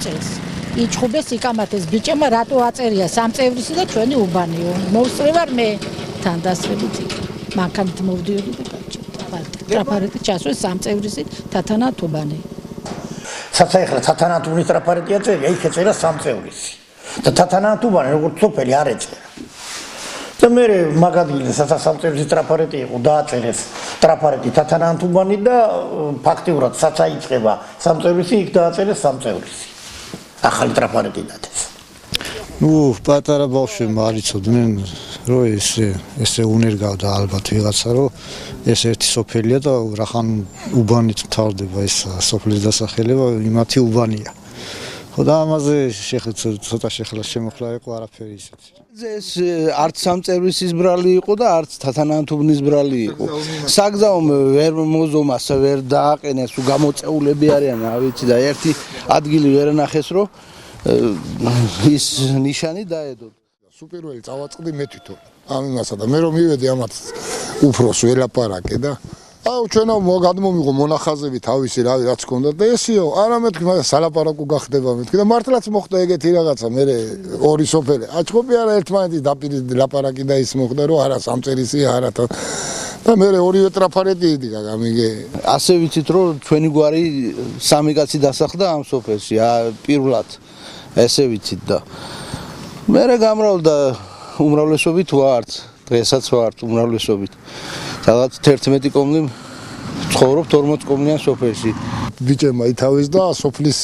წელს იჩხუბეს იკამათეს ბიჭებმა რატო აწერია 3 წევრისი და ჩვენი უბანიო მოვსწრე ვარ მე თან დასრებით მანქანით მოვდიოდი და ტრაფარეტი ჩასვეს 3 წევრისი თათანათ უბანი საცხე თათანათ უბნის ტრაფარეტი აწერია იქ ეწერა 3 წევრისი და თათანათ უბანი როგორც სოფელი არ ეწერა და მე მაგადილი სასამწევრისი ტრაფარეტი იყო დააწერეს ტრაფარეტი თათანათ უბანი და ფაქტიურად საცა იწყება სამწევრისი იქ დააწერეს სამწევრისი ახალი ტრაფარეტი დათეს პატარა ბავშვებმა არ იცოდნენ რომ ესე უნერგავდა ალბათ ვიღაცა რომ ეს ერთი სოფელია და რახან უბანით მთავრდება ეს სოფლის დასახელება იმათი უბანია ხო და ამაზე ცოტა შეხლა შემოხლა იყო არაფერი ისეთი ეს არც სამწევრისის ბრალი იყო და არც თათანათ უბნის ბრალი იყო საგზაომ ვერ მოზომას ვერ დააყენეს გამოწეულები არიან რა ვიცი და ერთი ადგილი ვერ ნახეს რომ ის ნიშანი დაედო სუპერველი წავაწყდი მე თვითონ ამ იმასა და მე რომ მივედი ამათ უფროს ველაპარაკე და აუ ჩვენო გადმომიღო მონახაზები თავისი რავი რაც ჰქონდა და ესიო არა მეთქი მაგრამ სალაპარაკო გახდება მეთქი და მართლაც მოხდა ეგეთი რაღაცა მე ორი სოფელი აჩხობი არა ერთმანეთის დაპირი ლაპარაკი და ის მოხდა რომ არა სამწერისი არა და მე ორივე ტრაფარეტი იდგა გამიგე ასე ვიცით რომ ჩვენი გვარი 3 კაცი დასახლდა ამ სოფელში პირველად ესე ვიცით და მე გამრავლდა უმრავლესობით ვართ დღესაც ვართ უმრავლესობით სადღაც 11 კომლი ცხოვრობ 40 კომლიან სოფელში ბიჭებმა ითავის და სოფლის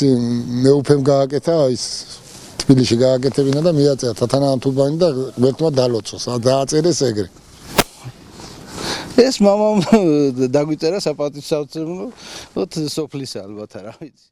მეუფემ გააკეთა ის თბილისში გააკეთებინა და მიაწერა თათანათ უბანი და ღმერთმა დალოცოს დააწერეს ეგრე ეს მამამ დაგვიწერა საპატივსაცემლო სოფლის ალბათ რა ვიცი